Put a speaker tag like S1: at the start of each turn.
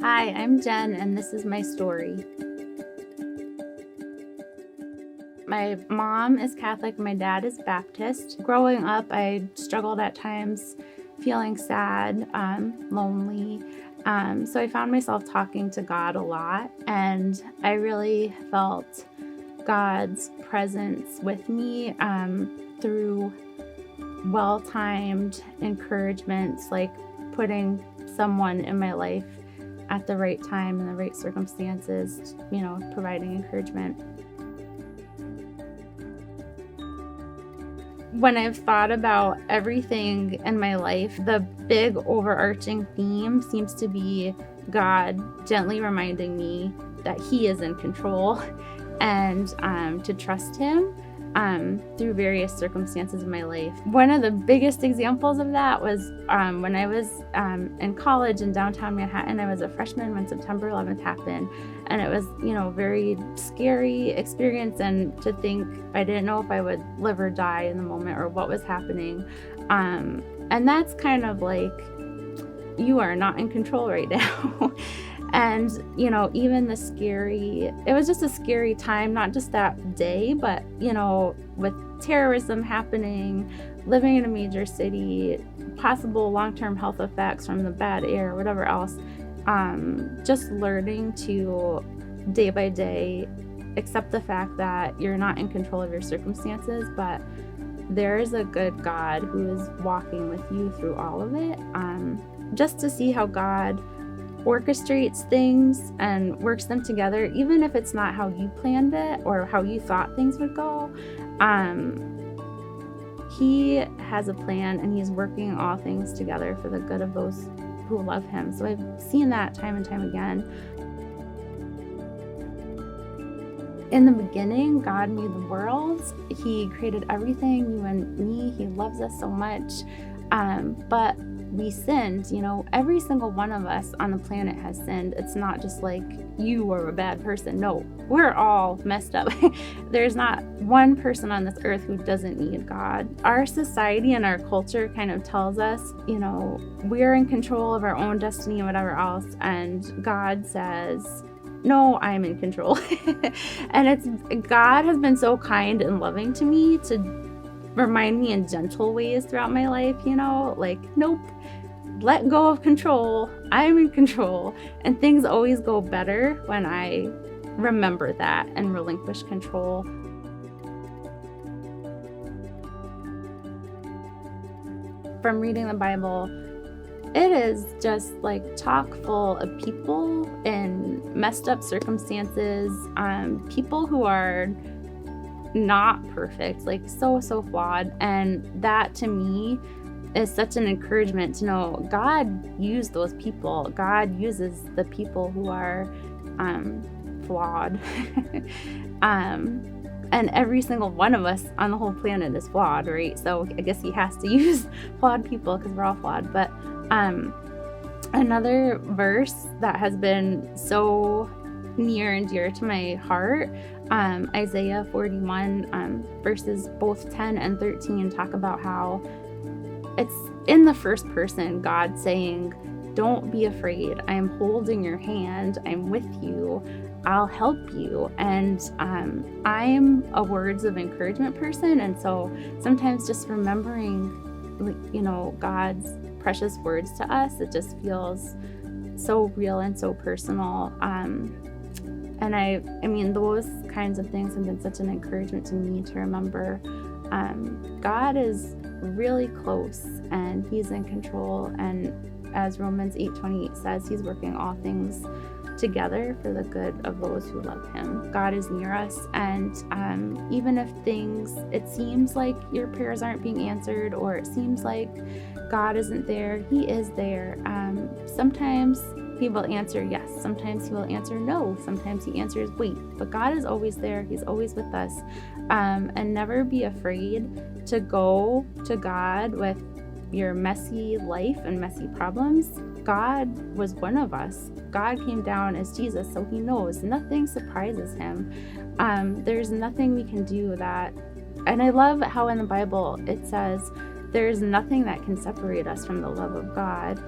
S1: Hi, I'm Jen, and this is my story. My mom is Catholic, my dad is Baptist. Growing up, I struggled at times feeling sad, lonely. So I found myself talking to God a lot, and I really felt God's presence with me through well timed encouragements, like putting someone in my life at the right time and the right circumstances, providing encouragement. When I've thought about everything in my life, the big overarching theme seems to be God gently reminding me that He is in control and to trust Him through various circumstances in my life. One of the biggest examples of that was when I was in college in downtown Manhattan. I was a freshman when September 11th happened, and it was, very scary experience, and to think I didn't know if I would live or die in the moment or what was happening. And that's kind of like, you are not in control right now. And, even it was just a scary time, not just that day, but, with terrorism happening, living in a major city, possible long-term health effects from the bad air, whatever else, just learning to day by day accept the fact that you're not in control of your circumstances, but there is a good God who is walking with you through all of it. Just to see how God orchestrates things and works them together, even if it's not how you planned it or how you thought things would go. He has a plan, and He's working all things together for the good of those who love Him. So I've seen that time and time again. In the beginning, God made the world. He created everything, you and me. He loves us so much. But we sinned, every single one of us on the planet has sinned. It's not just like you are a bad person. No, we're all messed up. There's not one person on this earth who doesn't need God. Our society and our culture kind of tells us, we're in control of our own destiny and whatever else. And God says, no, I'm in control. And God has been so kind and loving to me to remind me in gentle ways throughout my life, nope, let go of control. I'm in control. And things always go better when I remember that and relinquish control. From reading the Bible, it is just like chock full of people in messed up circumstances, people who are not perfect, like so flawed. And that to me is such an encouragement to know God used those people. God uses the people who are flawed. And every single one of us on the whole planet is flawed, right? So I guess He has to use flawed people because we're all flawed. But another verse that has been so near and dear to my heart, Isaiah 41, verses both 10 and 13 talk about how it's in the first person, God saying, don't be afraid. I am holding your hand. I'm with you. I'll help you. And I'm a words of encouragement person. And so sometimes just remembering, God's precious words to us, it just feels so real and so personal. And I mean, those kinds of things have been such an encouragement to me to remember God is really close, and He's in control. And as Romans 8:28 says, He's working all things together for the good of those who love Him. God is near us, and even if it seems like your prayers aren't being answered, or it seems like God isn't there, He is there. Sometimes He will answer yes. Sometimes He will answer no. Sometimes He answers wait. But God is always there. He's always with us. And never be afraid to go to God with your messy life and messy problems. God was one of us. God came down as Jesus, so He knows. Nothing surprises Him. There's nothing we can do that. And I love how in the Bible it says, there's nothing that can separate us from the love of God.